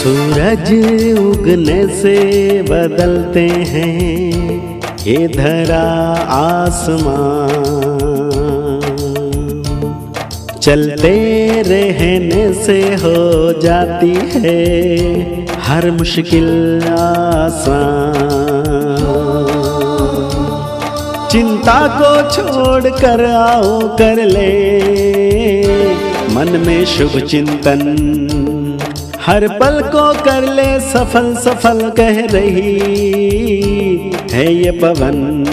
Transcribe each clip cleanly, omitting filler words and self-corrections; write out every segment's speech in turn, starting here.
सूरज उगने से बदलते हैं ये धरा आसमान, चलते रहने से हो जाती है हर मुश्किल आसान। चिंता को छोड़ कर आओ कर ले मन में शुभ चिंतन, हर पल को कर ले सफल सफल कह रही है ये पवन।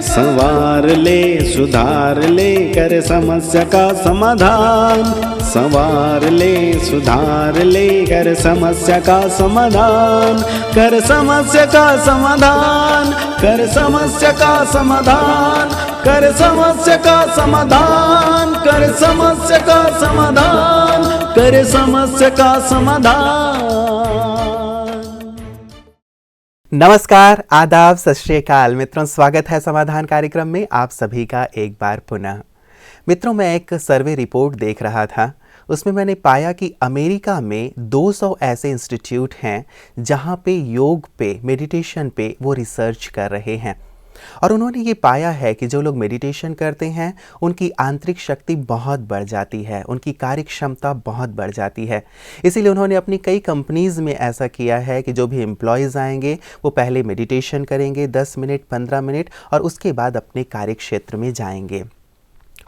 संवार ले सुधार ले कर समस्या का समाधान, संवार ले सुधार ले कर समस्या का समाधान, कर समस्या का समाधान, कर समस्या का समाधान, कर समस्या का समाधान, कर समस्या का समाधान, कर समस्या का समाधान। नमस्कार, आदाब, सत श्री अकाल मित्रों, स्वागत है समाधान कार्यक्रम में आप सभी का एक बार पुनः। मित्रों, मैं एक सर्वे रिपोर्ट देख रहा था, उसमें मैंने पाया कि अमेरिका में 200 ऐसे इंस्टीट्यूट हैं जहां पे योग पे, मेडिटेशन पे वो रिसर्च कर रहे हैं और उन्होंने ये पाया है कि जो लोग मेडिटेशन करते हैं उनकी आंतरिक शक्ति बहुत बढ़ जाती है, उनकी कार्य क्षमता बहुत बढ़ जाती है। इसीलिए उन्होंने अपनी कई कंपनीज़ में ऐसा किया है कि जो भी एम्प्लॉयज़ आएंगे वो पहले मेडिटेशन करेंगे 10 मिनट 15 मिनट और उसके बाद अपने कार्य क्षेत्र में जाएंगे।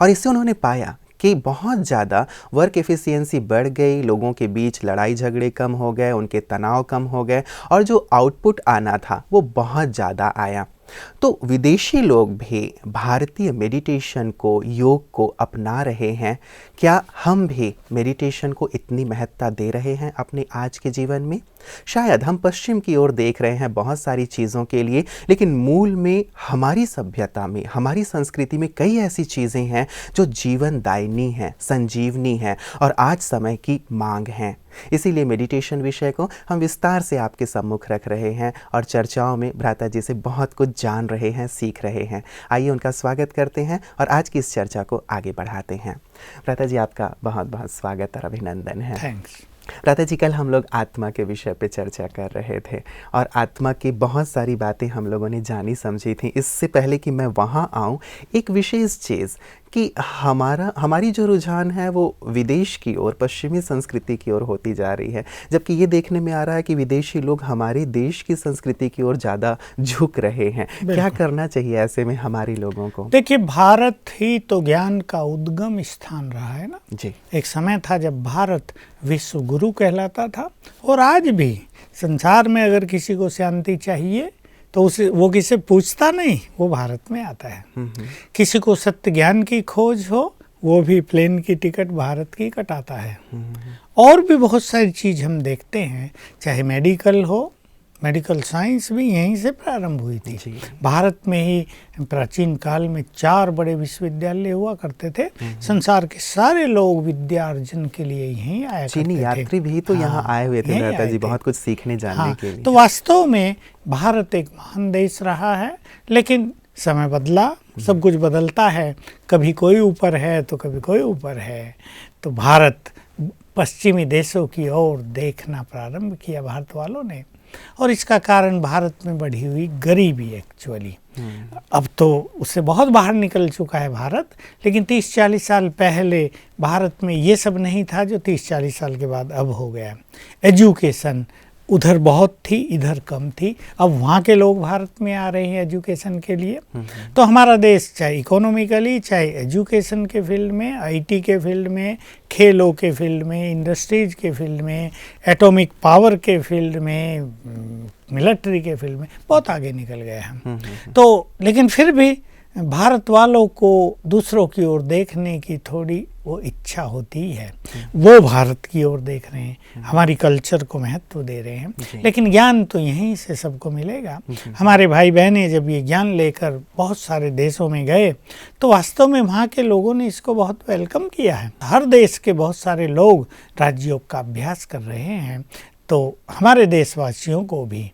और इससे उन्होंने पाया कि बहुत ज़्यादा वर्क एफिशिएंसी बढ़ गई, लोगों के बीच लड़ाई झगड़े कम हो गए, उनके तनाव कम हो गए और जो आउटपुट आना था वो बहुत ज़्यादा आया। तो विदेशी लोग भी भारतीय मेडिटेशन को, योग को अपना रहे हैं। क्या हम भी मेडिटेशन को इतनी महत्ता दे रहे हैं अपने आज के जीवन में? शायद हम पश्चिम की ओर देख रहे हैं बहुत सारी चीज़ों के लिए, लेकिन मूल में हमारी सभ्यता में, हमारी संस्कृति में कई ऐसी चीज़ें हैं जो जीवनदायिनी हैं, संजीवनी हैं और आज समय की मांग हैं। इसीलिए मेडिटेशन विषय को हम विस्तार से आपके सम्मुख रख रहे हैं और चर्चाओं में भ्राता जी से बहुत कुछ जान रहे हैं, सीख रहे हैं। आइए उनका स्वागत करते हैं और आज की इस चर्चा को आगे बढ़ाते हैं। भ्राता जी, आपका बहुत बहुत स्वागत और अभिनंदन है। थैंक्स। भ्राता जी, कल हम लोग आत्मा के विषय पे चर्चा कर रहे थे और आत्मा की बहुत सारी बातें हम लोगों ने जानी समझी थी। इससे पहले कि मैं वहाँ आऊँ, एक विशेष चीज़ कि हमारी जो रुझान है वो विदेश की ओर, पश्चिमी संस्कृति की ओर होती जा रही है, जबकि ये देखने में आ रहा है कि विदेशी लोग हमारे देश की संस्कृति की ओर ज़्यादा झुक रहे हैं। क्या करना चाहिए ऐसे में हमारे लोगों को? देखिए, भारत ही तो ज्ञान का उद्गम स्थान रहा है ना जी। एक समय था जब भारत विश्व गुरु कहलाता था और आज भी संसार में अगर किसी को शांति चाहिए तो वो किसे पूछता नहीं, वो भारत में आता है। किसी को सत्य ज्ञान की खोज हो, वो भी प्लेन की टिकट भारत की कटाता है। और भी बहुत सारी चीज़ हम देखते हैं, चाहे मेडिकल हो, मेडिकल साइंस भी यहीं से प्रारंभ हुई थी। भारत में ही प्राचीन काल में 4 बड़े विश्वविद्यालय हुआ करते थे। संसार के सारे लोग विद्यार्जन के लिए यहीं आया करते थे। चीनी यात्री भी तो यहाँ आए हुए थे भ्राता जी, बहुत कुछ सीखने जानने के लिए। तो वास्तव में भारत एक महान देश रहा है, लेकिन समय बदला, सब कुछ बदलता है। कभी कोई ऊपर है तो कभी कोई ऊपर है। तो भारत पश्चिमी देशों की ओर देखना प्रारंभ किया भारत वालों ने, और इसका कारण भारत में बढ़ी हुई गरीबी एक्चुअली। अब तो उससे बहुत बाहर निकल चुका है भारत, लेकिन 30-40 साल पहले भारत में ये सब नहीं था जो 30-40 साल के बाद अब हो गया। एजुकेशन उधर बहुत थी, इधर कम थी। अब वहाँ के लोग भारत में आ रहे हैं एजुकेशन के लिए। तो हमारा देश चाहे इकोनॉमिकली, चाहे एजुकेशन के फील्ड में, आईटी के फील्ड में, खेलों के फील्ड में, इंडस्ट्रीज के फील्ड में, एटॉमिक पावर के फील्ड में, मिलिट्री के फील्ड में बहुत आगे निकल गए हम। तो लेकिन फिर भी भारत वालों को दूसरों की ओर देखने की थोड़ी वो इच्छा होती है। वो भारत की ओर देख रहे हैं, हमारी कल्चर को महत्व दे रहे हैं। लेकिन ज्ञान तो यहीं से सबको मिलेगा। हमारे भाई बहनें जब ये ज्ञान लेकर बहुत सारे देशों में गए तो वास्तव में वहाँ के लोगों ने इसको बहुत वेलकम किया है। हर देश के बहुत सारे लोग राजयोग का अभ्यास कर रहे हैं। तो हमारे देशवासियों को भी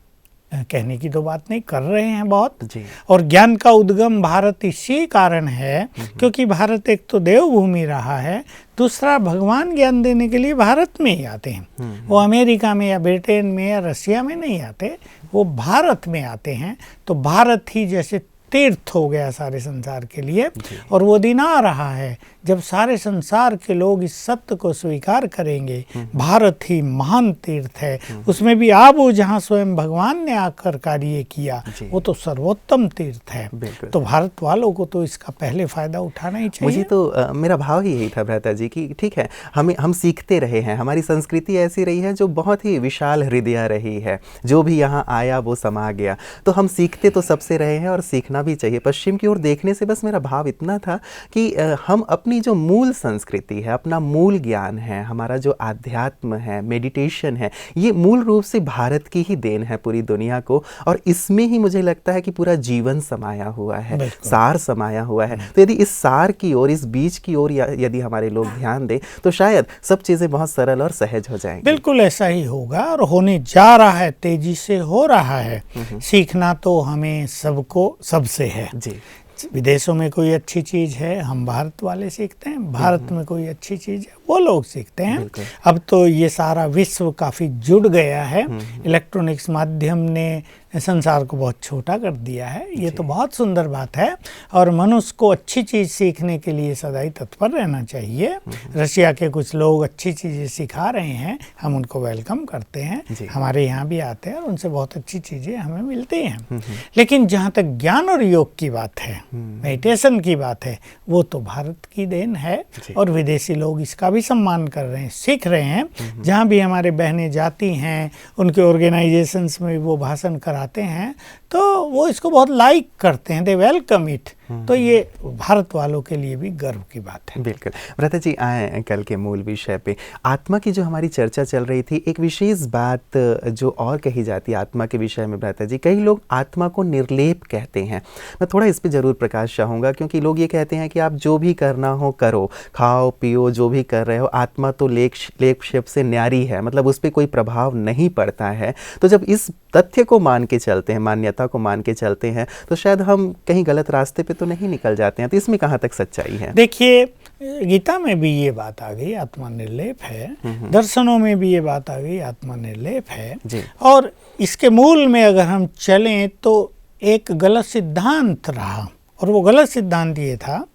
कहने की तो बात नहीं, कर रहे हैं बहुत। जी। और ज्ञान का उद्गम भारत इसी कारण है क्योंकि भारत एक तो देवभूमि रहा है, दूसरा भगवान ज्ञान देने के लिए भारत में ही आते हैं। वो अमेरिका में या ब्रिटेन में या रसिया में नहीं आते, वो भारत में आते हैं। तो भारत ही जैसे तीर्थ हो गया सारे संसार के लिए, और वो दिन आ रहा है जब सारे संसार के लोग इस सत्य को स्वीकार करेंगे, भारत ही महान तीर्थ है। उसमें भी आबू जहाँ स्वयं भगवान ने आकर कार्य किया, वो तो सर्वोत्तम तीर्थ है। तो भारत वालों को तो इसका पहले फायदा उठाना ही चाहिए। मुझे तो मेरा भाव ही यही था भ्राता जी कि ठीक है, हम सीखते रहे हैं, हमारी संस्कृति ऐसी रही है जो बहुत ही विशाल हृदय रही है, जो भी यहाँ आया वो समा गया। तो हम सीखते तो सबसे रहे हैं और सीखना भी चाहिए। पश्चिम की ओर देखने से बस मेरा भाव इतना था कि हम अपनी जो मूल संस्कृति है, अपना मूल ज्ञान है, हमारा जो आध्यात्म है, मेडिटेशन है, ये मूल रूप से भारत की ही देन है पूरी दुनिया को। और इसमें ही मुझे लगता है कि पूरा जीवन समाया हुआ है, सार समाया हुआ है। तो यदि इस सार की ओर, इस बीज की ओर यदि हमारे लोग ध्यान दें तो शायद सब चीज़ें बहुत सरल और सहज हो जाएंगी। बिल्कुल ऐसा ही होगा और होने जा रहा है, तेजी से हो रहा है। सीखना तो हमें सबको सबसे है जी। विदेशों में कोई अच्छी चीज़ है, हम भारत वाले सीखते हैं, भारत में कोई अच्छी चीज़ है, वो लोग सीखते हैं। अब तो ये सारा विश्व काफ़ी जुड़ गया है, इलेक्ट्रॉनिक्स माध्यम ने संसार को बहुत छोटा कर दिया है। ये तो बहुत सुंदर बात है और मनुष्य को अच्छी चीज़ सीखने के लिए सदैव तत्पर रहना चाहिए। रशिया के कुछ लोग अच्छी चीज़ें सिखा रहे हैं, हम उनको वेलकम करते हैं, हमारे यहाँ भी आते हैं और उनसे बहुत अच्छी चीज़ें हमें मिलती हैं। लेकिन जहाँ तक ज्ञान और योग की बात है, मेडिटेशन की बात है, वो तो भारत की देन है और विदेशी लोग इसका भी सम्मान कर रहे हैं, सीख रहे हैं। जहाँ भी हमारे बहनें जाती हैं, उनके ऑर्गेनाइजेशंस में वो भाषण कराते हैं तो वो इसको बहुत लाइक करते हैं, दे वेलकम इट। तो ये भारत वालों के लिए भी गर्व की बात है। बिल्कुल। भ्राता जी, आए कल के मूल विषय पे। आत्मा की जो हमारी चर्चा चल रही थी, एक विशेष बात जो और कही जाती है आत्मा के विषय में भ्राता जी, कई लोग आत्मा को निर्लेप कहते हैं। मैं थोड़ा इस पे जरूर प्रकाश चाहूँगा, क्योंकि लोग ये कहते हैं कि आप जो भी करना हो करो, खाओ पियो, जो भी कर रहे हो, आत्मा तो लेप शेप से न्यारी है, मतलब उस पर कोई प्रभाव नहीं पड़ता है। तो जब इस तथ्य को मान के चलते हैं, मान्यता को मान के चलते हैं, तो शायद हम कहीं गलत रास्ते पे तो नहीं निकल जाते हैं। तो इसमें कहाँ तक सच्चाई है? देखिए, गीता में भी ये बात आ गई, आत्मा निर्लेप है। दर्शनों में भी ये बात आ गई, आत्मा निर्लेप है जी। और इसके मूल में अगर हम चलें तो एक गलत सिद्धांत रहा, और वो गलत सिद्धांत ये था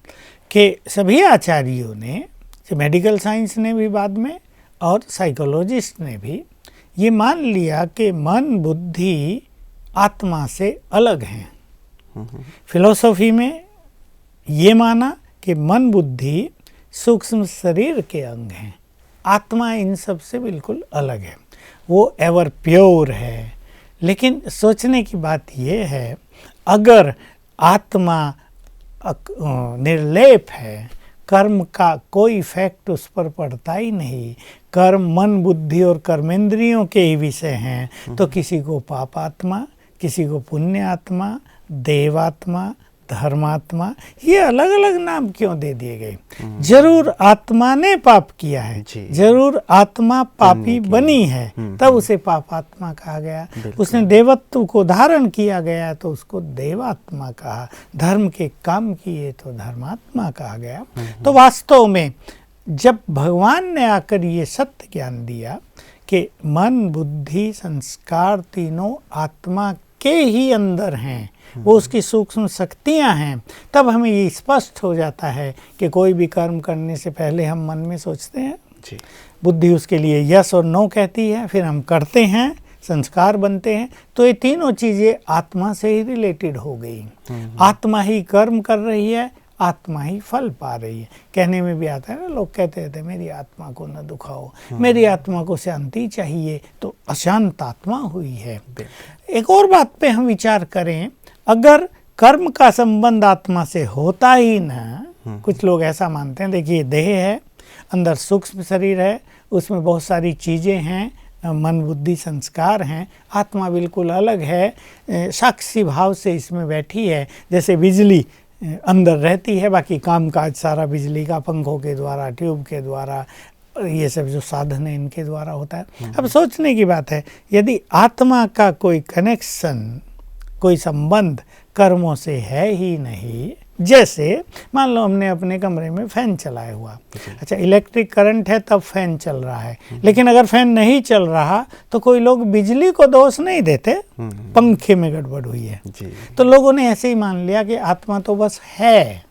कि सभी आचार्यों ने, मेडिकल साइंस ने भी बाद में और साइकोलॉजिस्ट ने भी ये मान लिया कि मन बुद्धि आत्मा से अलग हैं। फिलॉसफी में ये माना कि मन बुद्धि सूक्ष्म शरीर के अंग हैं, आत्मा इन सब से बिल्कुल अलग है, वो एवर प्योर है। लेकिन सोचने की बात ये है, अगर आत्मा निर्लेप है, कर्म का कोई इफेक्ट उस पर पड़ता ही नहीं, कर्म मन बुद्धि और कर्मेंद्रियों के ही विषय हैं, तो किसी को पापात्मा, किसी को पुण्य आत्मा, देवात्मा, धर्मात्मा, ये अलग अलग नाम क्यों दे दिए गए? जरूर आत्मा ने पाप किया है, जरूर आत्मा पापी बनी है, तब उसे पापात्मा कहा गया। उसने देवत्व को धारण किया गया तो उसको देवात्मा कहा, धर्म के काम किए तो धर्मात्मा कहा गया। तो वास्तव में जब भगवान ने आकर ये सत्य ज्ञान दिया कि मन बुद्धि संस्कार तीनों आत्मा के ही अंदर हैं, वो उसकी सूक्ष्म शक्तियां हैं, तब हमें ये स्पष्ट हो जाता है कि कोई भी कर्म करने से पहले हम मन में सोचते हैं जी। बुद्धि उसके लिए यस और नो कहती है, फिर हम करते हैं, संस्कार बनते हैं। तो ये तीनों चीज़ें आत्मा से ही रिलेटेड हो गई। आत्मा ही कर्म कर रही है, आत्मा ही फल पा रही है। कहने में भी आता है ना, लोग कहते थे मेरी आत्मा को न दुखाओ, मेरी आत्मा को शांति चाहिए, तो अशांत आत्मा हुई है। एक और बात पे हम विचार करें, अगर कर्म का संबंध आत्मा से होता ही ना, कुछ लोग ऐसा मानते हैं, देखिए देह है, अंदर सूक्ष्म शरीर है, उसमें बहुत सारी चीज़ें हैं, मन बुद्धि संस्कार हैं, आत्मा बिल्कुल अलग है, साक्षी भाव से इसमें बैठी है। जैसे बिजली अंदर रहती है, बाकी काम काज सारा बिजली का, पंखों के द्वारा, ट्यूब के द्वारा, ये सब जो साधन है इनके द्वारा होता है। अब सोचने की बात है, यदि आत्मा का कोई कनेक्शन, कोई संबंध कर्मों से है ही नहीं, जैसे मान लो हमने अपने कमरे में फैन चलाया हुआ, अच्छा इलेक्ट्रिक करंट है तब फैन चल रहा है, लेकिन अगर फैन नहीं चल रहा तो कोई लोग बिजली को दोष नहीं देते, पंखे में गड़बड़ हुई है। तो लोगों ने ऐसे ही मान लिया कि आत्मा तो बस है,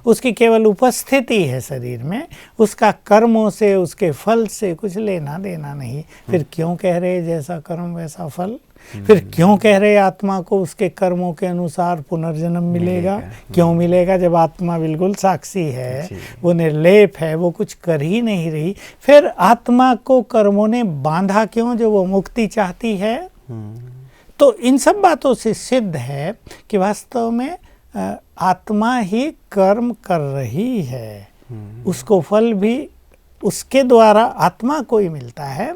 उसकी केवल उपस्थिति है शरीर में, उसका कर्मों से, उसके फल से कुछ लेना देना नहीं। फिर क्यों कह रहे जैसा कर्म वैसा फल? फिर क्यों कह रहे आत्मा को उसके कर्मों के अनुसार पुनर्जन्म मिलेगा? क्यों मिलेगा जब आत्मा बिल्कुल साक्षी है, वो निर्लेप है, वो कुछ कर ही नहीं रही। फिर आत्मा को कर्मों ने बांधा क्यों जो वो मुक्ति चाहती है? तो इन सब बातों से सिद्ध है कि वास्तव में आत्मा ही कर्म कर रही है, उसको फल भी उसके द्वारा आत्मा को ही मिलता है।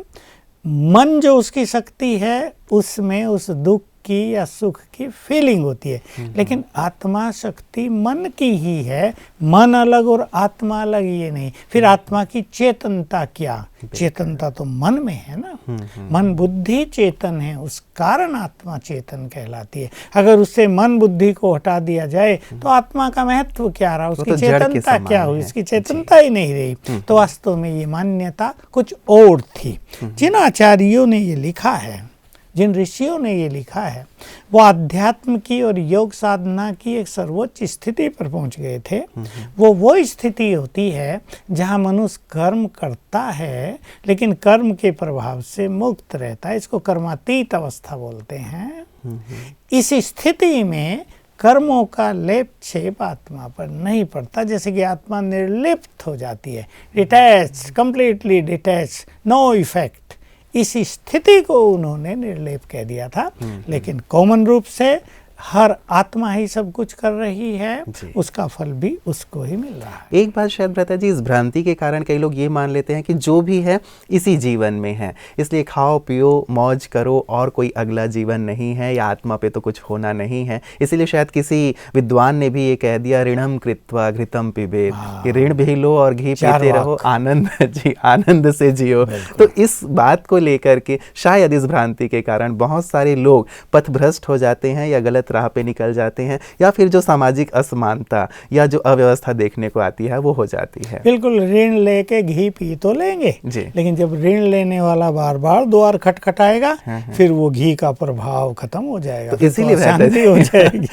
मन जो उसकी शक्ति है उसमें उस दुख की या सुख की फीलिंग होती है, लेकिन आत्मा शक्ति मन की ही है, मन अलग और आत्मा अलग ये नहीं। फिर आत्मा की चेतनता क्या? चेतनता तो मन में है ना, मन बुद्धि चेतन है, उस कारण आत्मा चेतन कहलाती है। अगर उससे मन बुद्धि को हटा दिया जाए तो आत्मा का महत्व क्या रहा, उसकी चेतनता क्या हुई? इसकी चेतनता ही नहीं रही। तो वास्तव में ये मान्यता कुछ और थी। जिन आचार्यों ने ये लिखा है, जिन ऋषियों ने ये लिखा है, वो आध्यात्म की और योग साधना की एक सर्वोच्च स्थिति पर पहुंच गए थे। वो स्थिति होती है जहां मनुष्य कर्म करता है लेकिन कर्म के प्रभाव से मुक्त रहता है। इसको कर्मातीत अवस्था बोलते हैं। इस स्थिति में कर्मों का लेप छेप आत्मा पर नहीं पड़ता, जैसे कि आत्मा निर्लिप्त हो जाती है, detach, completely detach, no effect. इस स्थिति को उन्होंने निर्लेप कह दिया था। लेकिन कॉमन रूप से हर आत्मा ही सब कुछ कर रही है, उसका फल भी उसको ही मिल रहा है। एक बात शायद भ्राता जी, इस भ्रांति के कारण कई लोग ये मान लेते हैं कि जो भी है इसी जीवन में है, इसलिए खाओ पियो मौज करो और कोई अगला जीवन नहीं है, या आत्मा पे तो कुछ होना नहीं है। इसीलिए शायद किसी विद्वान ने भी ये कह दिया, ऋणम कृत्वा घृतम पिबेत, कि ऋण भी लो और घी पीते रहो, आनंद से जियो। तो इस बात को लेकर के शायद इस भ्रांति के कारण बहुत सारे लोग पथभ्रष्ट हो जाते हैं या गलत राह पे निकल जाते हैं, या फिर जो सामाजिक असमानता या जो अव्यवस्था देखने को आती है वो हो जाती है। बिल्कुल, ऋण लेके घी पी तो लेंगे, लेकिन जब ऋण लेने वाला बार बार द्वार खटखटाएगा फिर वो घी का प्रभाव खत्म हो जाएगा। तो इसीलिए शांति हो जाएगी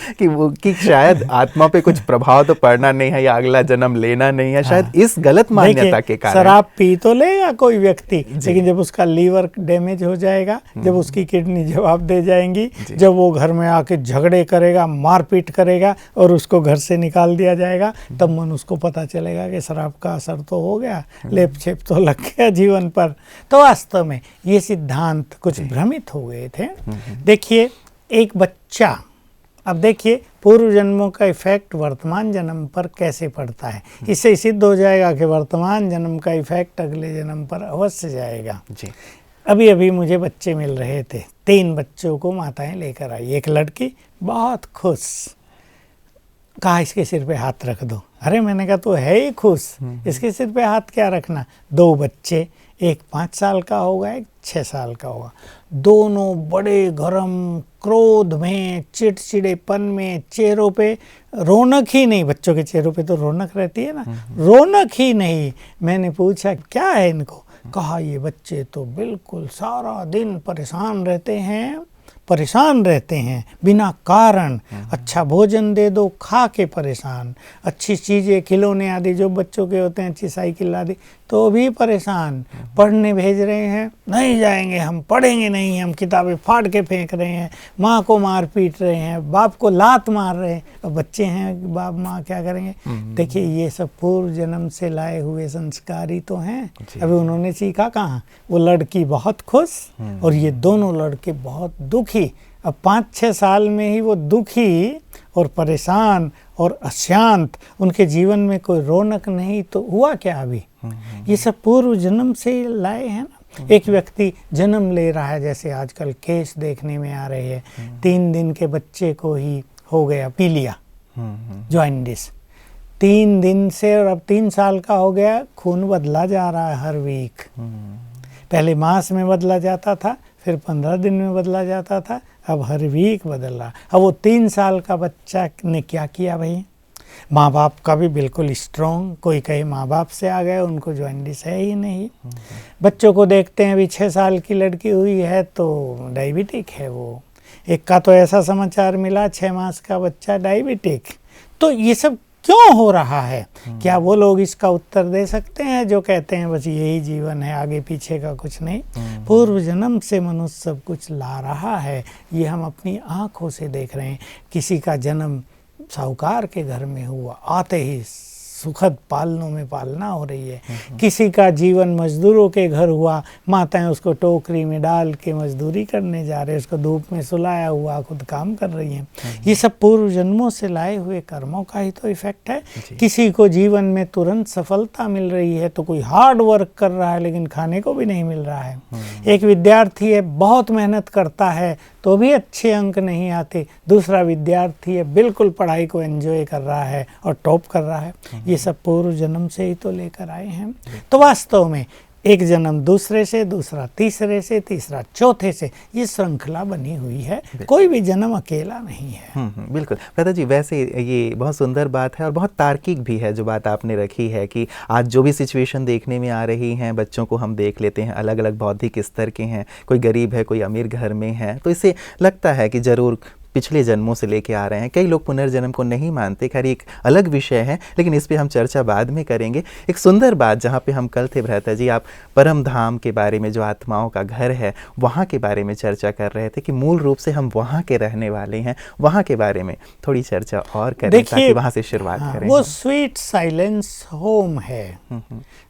कि शायद आत्मा पे कुछ प्रभाव तो पड़ना नहीं है या अगला जन्म लेना नहीं है, शायद इस गलत मान्यता के कारण। शराब पी तो लेगा कोई व्यक्ति, लेकिन जब उसका लीवर डैमेज हो जाएगा, जब उसकी किडनी जवाब दे जाएंगी, जब वो घर में आके झगड़े करेगा, मारपीट करेगा और उसको घर से निकाल दिया जाएगा, तब मन उसको पता चलेगा कि शराब का असर तो हो गया, लेप छेप तो लग गया जीवन पर। तो वास्तव में ये सिद्धांत कुछ भ्रमित हो गए थे। देखिए, एक बच्चा, अब देखिए पूर्व जन्मों का इफेक्ट वर्तमान जन्म पर कैसे पड़ता है। इससे सिद्ध हो जाएगा कि वर्तमान जन्म का इफेक्ट अगले जन्म पर अवश्य जाएगा। अभी अभी मुझे बच्चे मिल रहे थे, 3 बच्चों को माताएं लेकर आई। एक लड़की बहुत खुश, कहा इसके सिर पे हाथ रख दो। अरे मैंने कहा तो है ही खुश, इसके सिर पे हाथ क्या रखना। 2 बच्चे, एक 5 साल का होगा, एक 6 साल का होगा। दोनों बड़े गरम, क्रोध में, चिड़चिड़ेपन में, चेहरों पे रौनक ही नहीं। बच्चों के चेहरों पे तो रौनक रहती है ना, रौनक ही नहीं। मैंने पूछा क्या है इनको? कहा ये बच्चे तो बिल्कुल सारा दिन परेशान रहते हैं बिना कारण। अच्छा भोजन दे दो, खा के परेशान, अच्छी चीज़ें, खिलौने आदि जो बच्चों के होते हैं, अच्छी साइकिल आदि, तो भी परेशान। पढ़ने भेज रहे हैं, नहीं जाएंगे हम, पढ़ेंगे नहीं हम, किताबें फाड़ के फेंक रहे हैं, माँ को मार पीट रहे हैं, बाप को लात मार रहे हैं। अब बच्चे हैं, बाप माँ क्या करेंगे? देखिए ये सब पूर्व जन्म से लाए हुए संस्कार ही तो हैं। अभी उन्होंने सीखा कहाँ? वो लड़की बहुत खुश और ये दोनों लड़के बहुत दुखी। अब 5-6 साल में ही वो दुखी और परेशान और अशांत, उनके जीवन में कोई रौनक नहीं। तो हुआ क्या अभी? ये सब पूर्व जन्म से लाए हैं ना। एक व्यक्ति जन्म ले रहा है, जैसे आजकल केस देखने में आ रहे हैं, 3 दिन के बच्चे को ही हो गया पीलिया, जॉइंडिस। 3 दिन से, और अब 3 साल का हो गया, खून बदला जा रहा है हर वीक। पहले मास में बदला जाता था, फिर 15 दिन में बदला जाता था, अब हर वीक बदल रहा। अब वो 3 साल का बच्चा ने क्या किया भाई? माँ बाप का भी बिल्कुल स्ट्रॉन्ग, कोई कहे माँ बाप से आ गए, उनको जॉइंडिस है ही नहीं। बच्चों को देखते हैं, अभी 6 साल की लड़की हुई है तो डायबिटिक है वो। एक का तो ऐसा समाचार मिला 6 मास का बच्चा डायबिटिक। तो ये सब क्यों हो रहा है? क्या वो लोग इसका उत्तर दे सकते हैं जो कहते हैं बस यही जीवन है, आगे पीछे का कुछ नहीं? पूर्व जन्म से मनुष्य सब कुछ ला रहा है, ये हम अपनी आंखों से देख रहे हैं। किसी का जन्म साहूकार के घर में हुआ, आते ही सुखद पालनों में पालना हो रही है। किसी का जीवन मजदूरों के घर हुआ, माताएं उसको टोकरी में डाल के मजदूरी करने जा रहे हैं, उसको धूप में सुलाया हुआ खुद काम कर रही हैं। ये सब पूर्व जन्मों से लाए हुए कर्मों का ही तो इफेक्ट है। किसी को जीवन में तुरंत सफलता मिल रही है तो कोई हार्ड वर्क कर रहा है लेकिन खाने को भी नहीं मिल रहा है। एक विद्यार्थी है, बहुत मेहनत करता है तो भी अच्छे अंक नहीं आते। दूसरा विद्यार्थी है, बिल्कुल पढ़ाई को एंजॉय कर रहा है और टॉप कर रहा है। ये सब पूर्व जन्म से ही तो लेकर आए हैं। तो वास्तव में एक जन्म दूसरे से, दूसरा तीसरे से, तीसरा चौथे से, ये श्रृंखला बनी हुई है। कोई भी जन्म अकेला नहीं है। बिल्कुल भ्राता जी, वैसे ये बहुत सुंदर बात है और बहुत तार्किक भी है जो बात आपने रखी है कि आज जो भी सिचुएशन देखने में आ रही हैं, बच्चों को हम देख लेते हैं, अलग अलग बौद्धिक स्तर के हैं, कोई गरीब है, कोई अमीर घर में है, तो इससे लगता है कि ज़रूर पिछले जन्मों से लेके आ रहे हैं। कई लोग पुनर्जन्म को नहीं मानते, खैर एक अलग विषय है, लेकिन इस पे हम चर्चा बाद में करेंगे। एक सुंदर बात जहाँ पे हम कल थे भ्राता जी, आप परम धाम के बारे में, जो आत्माओं का घर है, वहाँ के बारे में चर्चा कर रहे थे कि मूल रूप से हम वहाँ के रहने वाले हैं। वहाँ के बारे में थोड़ी चर्चा और करें ताकि वहाँ से शुरुआत करें। वो स्वीट साइलेंस होम है,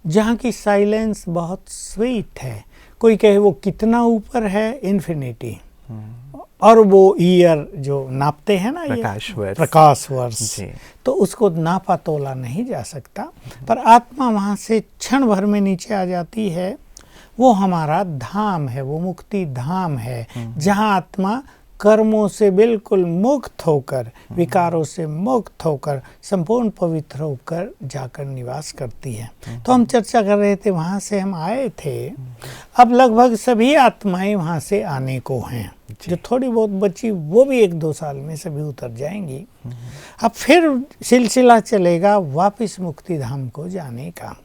जहाँ की साइलेंस बहुत स्वीट है। कोई कहे वो कितना ऊपर है, इन्फिनिटी। और वो ईयर जो नापते हैं ना, प्रकाश वर्ष, तो उसको नापा तोला नहीं जा सकता। पर आत्मा वहाँ से क्षण भर में नीचे आ जाती है। वो हमारा धाम है, वो मुक्ति धाम है, जहाँ आत्मा कर्मों से बिल्कुल मुक्त होकर, विकारों से मुक्त होकर, संपूर्ण पवित्र होकर जाकर निवास करती है। तो हम चर्चा कर रहे थे, वहाँ से हम आए थे, अब लगभग सभी आत्माएं वहाँ से आने को हैं। जो थोड़ी बहुत बची वो भी 1-2 साल में सभी उतर जाएंगी। अब फिर सिलसिला चलेगा वापस मुक्ति धाम को जाने का।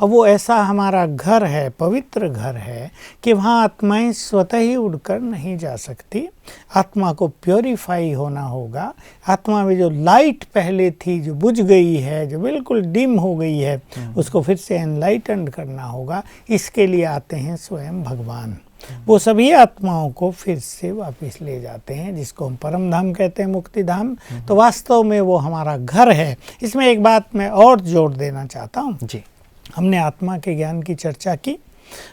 अब वो ऐसा हमारा घर है, पवित्र घर है, कि वहाँ आत्माएं स्वतः ही उड़कर नहीं जा सकती। आत्मा को प्योरीफाई होना होगा। आत्मा में जो लाइट पहले थी, जो बुझ गई है, जो बिल्कुल डिम हो गई है, उसको फिर से एनलाइटेंड करना होगा। इसके लिए आते हैं स्वयं भगवान। वो सभी आत्माओं को फिर से वापस ले जाते हैं, जिसको हम परम धाम कहते हैं, मुक्ति धाम। तो वास्तव में वो हमारा घर है। इसमें एक बात मैं और जोड़ देना चाहता हूँ जी। हमने आत्मा के ज्ञान की चर्चा की।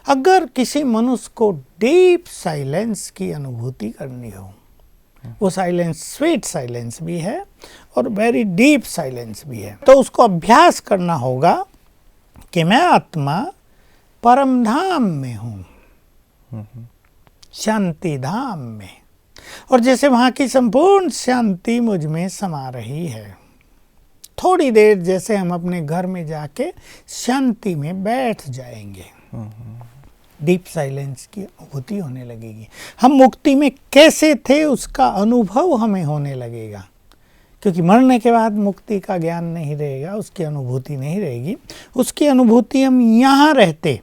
अगर किसी मनुष्य को डीप साइलेंस की अनुभूति करनी हो, वो साइलेंस स्वीट साइलेंस भी है और वेरी डीप साइलेंस भी है, तो उसको अभ्यास करना होगा कि मैं आत्मा परम धाम में हूँ, शांति धाम में, और जैसे वहाँ की संपूर्ण शांति मुझ में समा रही है। थोड़ी देर जैसे हम अपने घर में जाके शांति में बैठ जाएंगे, डीप साइलेंस की अनुभूति होने लगेगी। हम मुक्ति में कैसे थे उसका अनुभव हमें होने लगेगा, क्योंकि मरने के बाद मुक्ति का ज्ञान नहीं रहेगा, उसकी अनुभूति नहीं रहेगी। उसकी अनुभूति हम यहाँ रहते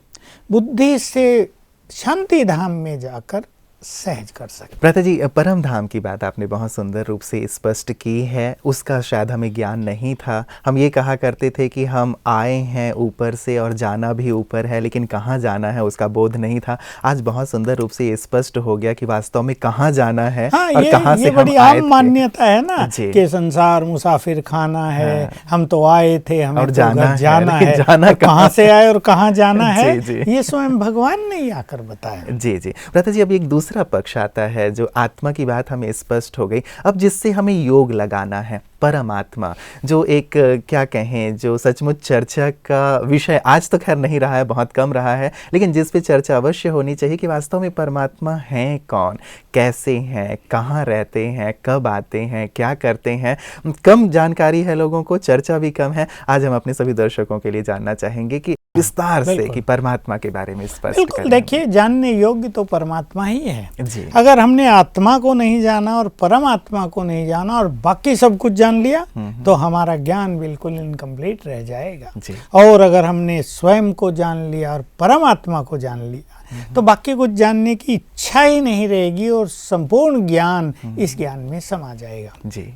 बुद्धि से शांति धाम में जाकर सहज कर सकते। भ्राता जी, परम धाम की बात आपने बहुत सुंदर रूप से स्पष्ट की है। उसका शायद हमें ज्ञान नहीं था। हम ये कहा करते थे कि हम आए हैं ऊपर से और जाना भी ऊपर है, लेकिन कहाँ जाना है उसका बोध नहीं था। आज बहुत सुंदर रूप से स्पष्ट हो गया कि वास्तव में कहाँ जाना है। हाँ, और कहाँ से ये बड़ी आम मान्यता है ना कि संसार मुसाफिर खाना है। हाँ। हम तो आए थे, हमें और जाना है, जाना कहाँ से आए और कहाँ जाना है, ये स्वयं भगवान ने आकर बताया। जी जी। भ्राता जी, अब एक दूसरा दूसरा पक्ष आता है जो आत्मा की बात हमें स्पष्ट हो गई। अब जिससे हमें योग लगाना है, परमात्मा, जो एक क्या कहें, जो सचमुच चर्चा का विषय आज तो खैर नहीं रहा है, बहुत कम रहा है, लेकिन जिस पे चर्चा अवश्य होनी चाहिए कि वास्तव में परमात्मा हैं कौन, कैसे हैं, कहाँ रहते हैं, कब आते हैं, क्या करते हैं। कम जानकारी है लोगों को, चर्चा भी कम है। आज हम अपने सभी दर्शकों के लिए जानना चाहेंगे कि विस्तार से कि परमात्मा के बारे में स्पष्ट बिल्कुल। करें। देखिए, जानने योग्य तो परमात्मा ही है जी। अगर हमने आत्मा को नहीं जाना और परमात्मा को नहीं जाना और बाकी सब कुछ जान लिया तो हमारा ज्ञान बिल्कुल इनकम्प्लीट रह जाएगा। जी। और अगर हमने स्वयं को जान लिया और परमात्मा को जान लिया तो बाकी कुछ जानने की इच्छा ही नहीं रहेगी और संपूर्ण ज्ञान इस ज्ञान में समा जाएगा। जी।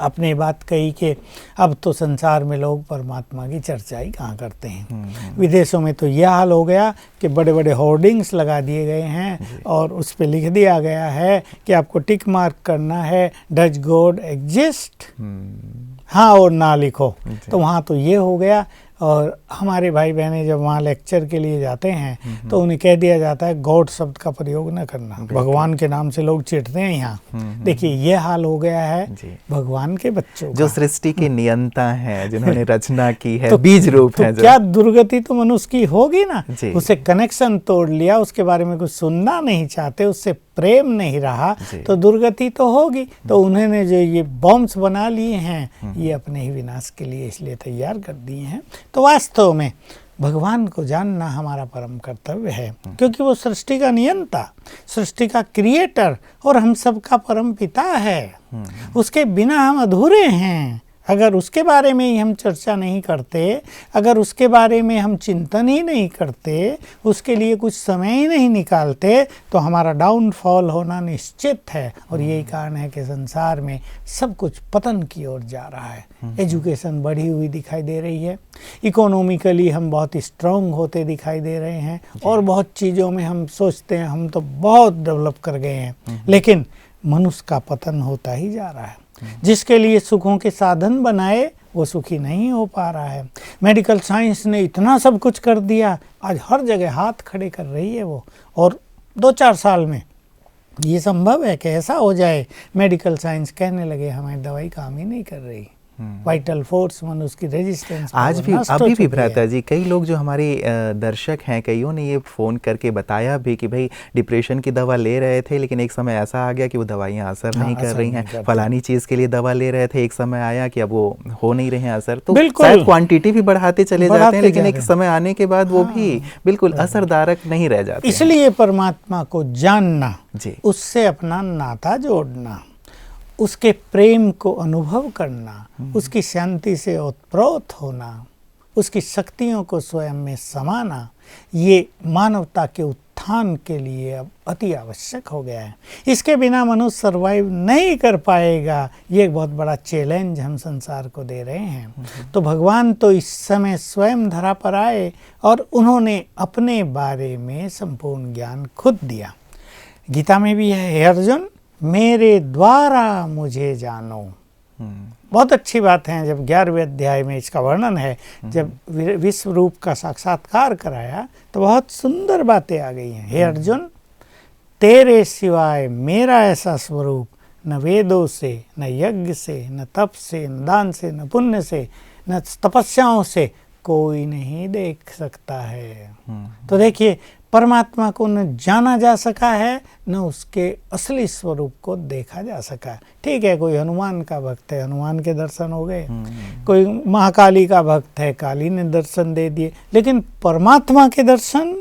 आपने बात कही कि अब तो संसार में लोग परमात्मा की चर्चा ही कहाँ करते हैं। विदेशों में तो यह हाल हो गया कि बड़े बड़े होर्डिंग्स लगा दिए गए हैं और उस पे लिख दिया गया है कि आपको टिक मार्क करना है, डज गॉड एग्जिस्ट, हाँ और ना लिखो। तो वहाँ तो ये हो गया। और हमारे भाई बहनें जब वहाँ लेक्चर के लिए जाते हैं तो उन्हें कह दिया जाता है गॉड शब्द का प्रयोग न करना, भगवान के नाम से लोग चिढ़ते हैं यहाँ। देखिए, ये हाल हो गया है भगवान के बच्चों जो का। सृष्टि के नियंता हैं, जिन्होंने रचना की है, तो बीज रूप है तो जो। क्या दुर्गति तो मनुष्य की होगी ना। जी। उसे कनेक्शन तोड़ लिया, उसके बारे में कुछ सुनना नहीं चाहते, उससे प्रेम नहीं रहा तो दुर्गति तो होगी। तो उन्होंने जो ये बॉम्ब्स बना लिए हैं ये अपने ही विनाश के लिए इसलिए तैयार कर दिए हैं। तो वास्तव में भगवान को जानना हमारा परम कर्तव्य है, क्योंकि वो सृष्टि का नियंता, सृष्टि का क्रिएटर और हम सबका परम पिता है। उसके बिना हम अधूरे हैं। अगर उसके बारे में ही हम चर्चा नहीं करते, अगर उसके बारे में हम चिंतन ही नहीं करते, उसके लिए कुछ समय ही नहीं निकालते तो हमारा डाउनफॉल होना निश्चित है। और यही कारण है कि संसार में सब कुछ पतन की ओर जा रहा है। एजुकेशन बढ़ी हुई दिखाई दे रही है, इकोनॉमिकली हम बहुत स्ट्रांग होते दिखाई दे रहे हैं और बहुत चीज़ों में हम सोचते हैं हम तो बहुत डेवलप कर गए हैं, लेकिन मनुष्य का पतन होता ही जा रहा है। जिसके लिए सुखों के साधन बनाए वो सुखी नहीं हो पा रहा है। मेडिकल साइंस ने इतना सब कुछ कर दिया, आज हर जगह हाथ खड़े कर रही है वो। और 2-4 साल में ये संभव है कि ऐसा हो जाए मेडिकल साइंस कहने लगे हमारी दवाई काम ही नहीं कर रही, वाइटल फोर्स मनुष्य की रेजिस्टेंस आज भी अभी भी भ्राता जी कई लोग जो हमारे दर्शक हैं, कईयों ने ये फ़ोन करके बताया भी कि भाई डिप्रेशन की दवा ले रहे थे लेकिन एक समय ऐसा आ गया कि वो दवाइयाँ असर नहीं कर रही हैं, फलानी चीज़ के लिए दवा ले रहे थे, एक समय आया कि अब वो हो नहीं रहे हैं असर। तो शायद क्वांटिटी भी बढ़ाते चले जाते हैं लेकिन एक समय आने के बाद वो भी बिल्कुल असरदारक नहीं रह जाते। इसलिए परमात्मा को जानना, उससे अपना नाता जोड़ना, उसके प्रेम को अनुभव करना, उसकी शांति से ओतप्रोत होना, उसकी शक्तियों को स्वयं में समाना, ये मानवता के उत्थान के लिए अब अति आवश्यक हो गया है। इसके बिना मनुष्य सर्वाइव नहीं कर पाएगा। ये एक बहुत बड़ा चैलेंज हम संसार को दे रहे हैं। तो भगवान तो इस समय स्वयं धरा पर आए और उन्होंने अपने बारे में संपूर्ण ज्ञान खुद दिया। गीता में भी है, हे अर्जुन मेरे द्वारा मुझे जानो। बहुत अच्छी बात है। जब 11वें अध्याय में इसका वर्णन है, जब विश्व रूप का साक्षात्कार कराया तो बहुत सुंदर बातें आ गई हैं। हे अर्जुन, तेरे सिवाय मेरा ऐसा स्वरूप न वेदों से, न यज्ञ से, न तप से, न दान से, न पुण्य से, न तपस्याओं से कोई नहीं देख सकता है। तो देखिए, परमात्मा को न जाना जा सका है, न उसके असली स्वरूप को देखा जा सका है। ठीक है, कोई हनुमान का भक्त है, हनुमान के दर्शन हो गए, कोई महाकाली का भक्त है, काली ने दर्शन दे दिए, लेकिन परमात्मा के दर्शन,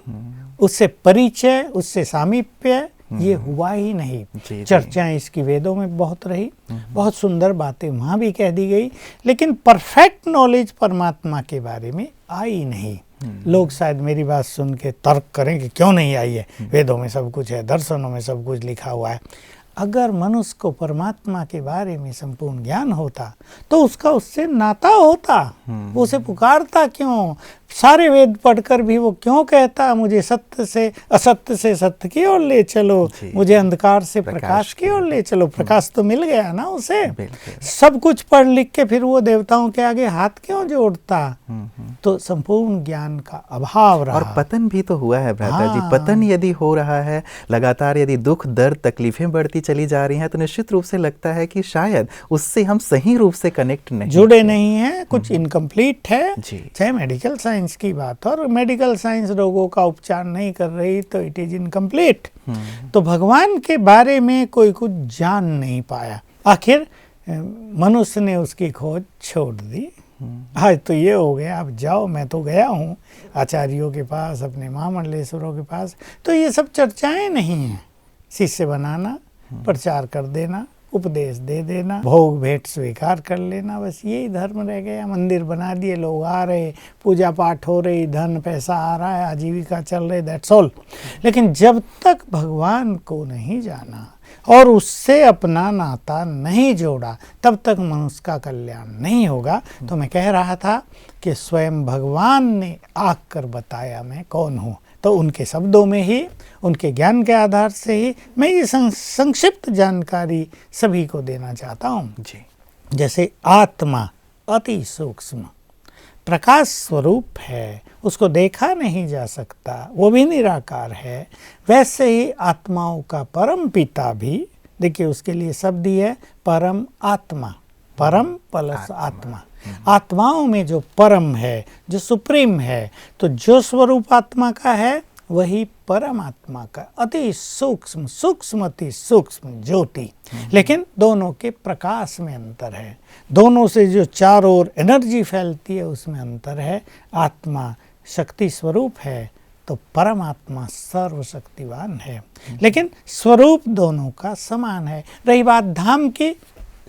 उससे परिचय, उससे सामीप्य ये हुआ ही नहीं। चर्चाएं इसकी वेदों में बहुत रही, बहुत सुंदर बातें वहाँ भी कह दी गई, लेकिन परफेक्ट नॉलेज परमात्मा के बारे में आई नहीं। लोग शायद मेरी बात सुन के तर्क करें कि क्यों नहीं आई है, वेदों में सब कुछ है, दर्शनों में सब कुछ लिखा हुआ है। अगर मनुष्य को परमात्मा के बारे में संपूर्ण ज्ञान होता तो उसका उससे नाता होता, वो उसे पुकारता क्यों? सारे वेद पढ़कर भी वो क्यों कहता मुझे सत्य से असत्य से सत्य की ओर ले चलो, मुझे अंधकार से प्रकाश की ओर ले चलो? प्रकाश तो मिल गया ना उसे। सब कुछ पढ़ लिख के फिर वो देवताओं के आगे हाथ क्यों जोड़ता? तो संपूर्ण ज्ञान का अभाव रहा। और पतन भी तो हुआ है भ्राता जी। पतन यदि हो रहा है लगातार, यदि दुख दर्द तकलीफें बढ़ती चली जा रही हैं, तो निश्चित रूप से लगता है कि शायद उससे हम सही रूप से कनेक्ट नहीं जुड़े नहीं हैं, कुछ इनकम्प्लीट है। जी। चाहे मेडिकल साइंस की बात, और मेडिकल साइंस रोगों का उपचार नहीं कर रही तो इट इज इनकम्प्लीट। तो भगवान के बारे में कोई कुछ जान नहीं पाया। आखिर मनुष्य ने उसकी खोज छोड़ दी। आज तो ये हो गया, अब जाओ, मैं तो गया हूँ आचार्यों के पास, अपने महामंडलेश्वरों के पास, तो ये सब चर्चाएं नहीं हैं। शिष्य बनाना, प्रचार कर देना, उपदेश दे देना, भोग भेंट स्वीकार कर लेना, बस यही धर्म रह गया। मंदिर बना दिए, लोग आ रहे, पूजा पाठ हो रही, धन पैसा आ रहा है, आजीविका चल रही, दैट्स ऑल। लेकिन जब तक भगवान को नहीं जाना और उससे अपना नाता नहीं जोड़ा, तब तक मनुष्य का कल्याण नहीं होगा। तो मैं कह रहा था कि स्वयं भगवान ने आकर बताया मैं कौन हूँ। तो उनके शब्दों में ही, उनके ज्ञान के आधार से ही मैं ये संक्षिप्त जानकारी सभी को देना चाहता हूँ। जी। जैसे आत्मा अति सूक्ष्म प्रकाश स्वरूप है, उसको देखा नहीं जा सकता, वो भी निराकार है। वैसे ही आत्माओं का परम पिता भी, देखिए उसके लिए शब्द ही है परम आत्मा, परम प्लस आत्मा। आत्माओं में जो परम है, जो सुप्रीम है, तो जो स्वरूप आत्मा का है वही परमात्मा का अति सूक्ष्म, सूक्ष्म अति सूक्ष्म ज्योति। लेकिन दोनों के प्रकाश में अंतर है, दोनों से जो चारों ओर एनर्जी फैलती है उसमें अंतर है। आत्मा शक्ति स्वरूप है तो परमात्मा सर्वशक्तिवान है, लेकिन स्वरूप दोनों का समान है। रही बात धाम की,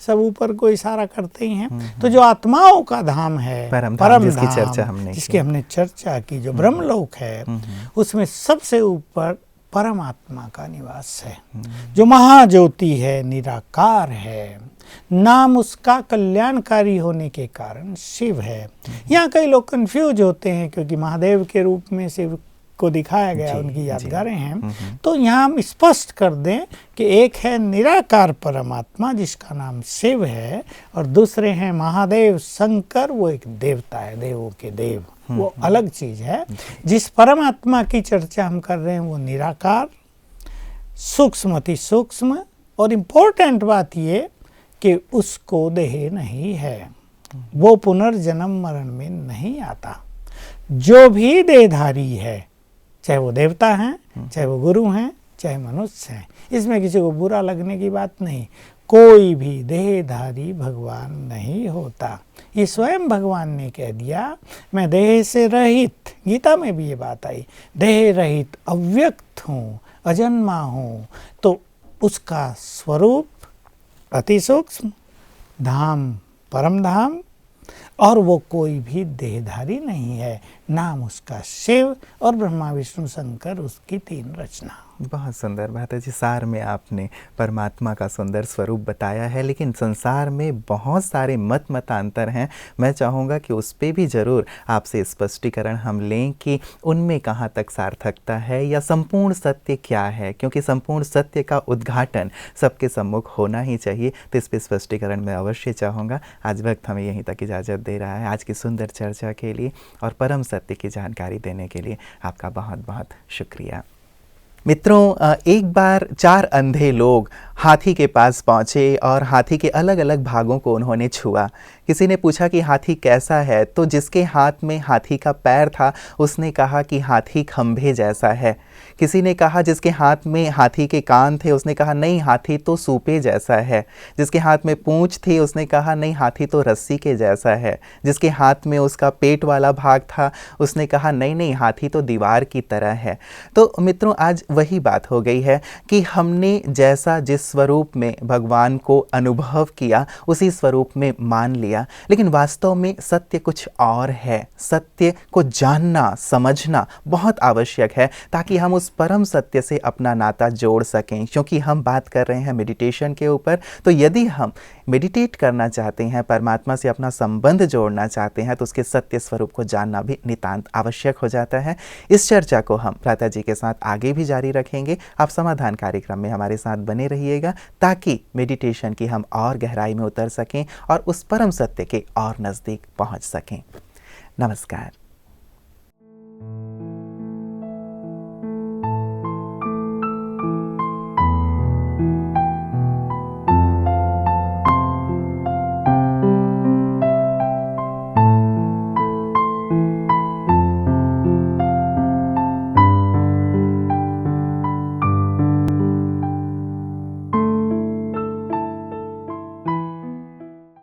सब ऊपर को इशारा करते ही हैं। तो जो आत्माओं का धाम है, परम धाम, जिसकी हमने चर्चा की, जो ब्रह्मलोक है, उसमें सबसे ऊपर परमात्मा का निवास है, जो महाज्योति है, निराकार है। नाम उसका कल्याणकारी होने के कारण शिव है। यहाँ कई लोग कंफ्यूज होते हैं क्योंकि महादेव के रूप में शिव को दिखाया गया, उनकी यादगारें हैं। तो यहाँ हम स्पष्ट कर दें कि एक है निराकार परमात्मा जिसका नाम शिव है, और दूसरे हैं महादेव शंकर, वो एक देवता है, देवों के देव, वो अलग चीज है। जिस परमात्मा की चर्चा हम कर रहे हैं वो निराकार, सूक्ष्म अति सूक्ष्म, और इम्पोर्टेंट बात ये कि उसको देह नहीं है, वो पुनर्जन्म मरण में नहीं आता। जो भी देहधारी है, चाहे वो देवता हैं, चाहे वो गुरु हैं, चाहे मनुष्य हैं, इसमें किसी को बुरा लगने की बात नहीं। कोई भी देहधारी भगवान नहीं होता। ये स्वयं भगवान ने कह दिया, मैं देह से रहित, गीता में भी ये बात आई, देह रहित अव्यक्त हूँ, अजन्मा हूँ। तो उसका स्वरूप अति सूक्ष्म, धाम परम धाम, और वो कोई भी देहधारी नहीं है। नाम उसका शिव, और ब्रह्मा विष्णु शंकर उसकी 3 रचना। बहुत सुंदर बात है जी। सार में आपने परमात्मा का सुंदर स्वरूप बताया है, लेकिन संसार में बहुत सारे मतांतर हैं। मैं चाहूँगा कि उस पर भी ज़रूर आपसे स्पष्टीकरण हम लें कि उनमें कहाँ तक सार्थकता है, या संपूर्ण सत्य क्या है, क्योंकि संपूर्ण सत्य का उद्घाटन सबके सम्मुख होना ही चाहिए। तो इस पर स्पष्टीकरण मैं अवश्य चाहूँगा। आज वक्त हमें यहीं तक इजाज़त दे रहा है। आज की सुंदर चर्चा के लिए और परम सत्य की जानकारी देने के लिए आपका बहुत बहुत शुक्रिया। मित्रों, एक बार 4 अंधे लोग हाथी के पास पहुँचे और हाथी के अलग अलग भागों को उन्होंने छुआ। किसी ने पूछा कि हाथी कैसा है, तो जिसके हाथ में हाथी का पैर था उसने कहा कि हाथी खंभे जैसा है। किसी ने कहा जिसके हाथ में हाथी के कान थे उसने कहा नहीं, हाथी तो सूपे जैसा है। जिसके हाथ में पूंछ थी उसने कहा नहीं, हाथी तो रस्सी के जैसा है। जिसके हाथ में उसका पेट वाला भाग था उसने कहा नहीं नहीं, हाथी तो दीवार की तरह है। तो मित्रों, आज वही बात हो गई है कि हमने जैसा जिस स्वरूप में भगवान को अनुभव किया उसी स्वरूप में मान लिया, लेकिन वास्तव में सत्य कुछ और है। सत्य को जानना समझना बहुत आवश्यक है ताकि हम उस परम सत्य से अपना नाता जोड़ सकें। क्योंकि हम बात कर रहे हैं मेडिटेशन के ऊपर, तो यदि हम मेडिटेट करना चाहते हैं, परमात्मा से अपना संबंध जोड़ना चाहते हैं, तो उसके सत्य स्वरूप को जानना भी नितांत आवश्यक हो जाता है। इस चर्चा को हम भ्राता जी के साथ आगे भी जारी रखेंगे। आप समाधान कार्यक्रम में हमारे साथ बने रहिएगा ताकि मेडिटेशन की हम और गहराई में उतर सकें और उस परम सत्य के और नज़दीक पहुंच सकें। नमस्कार।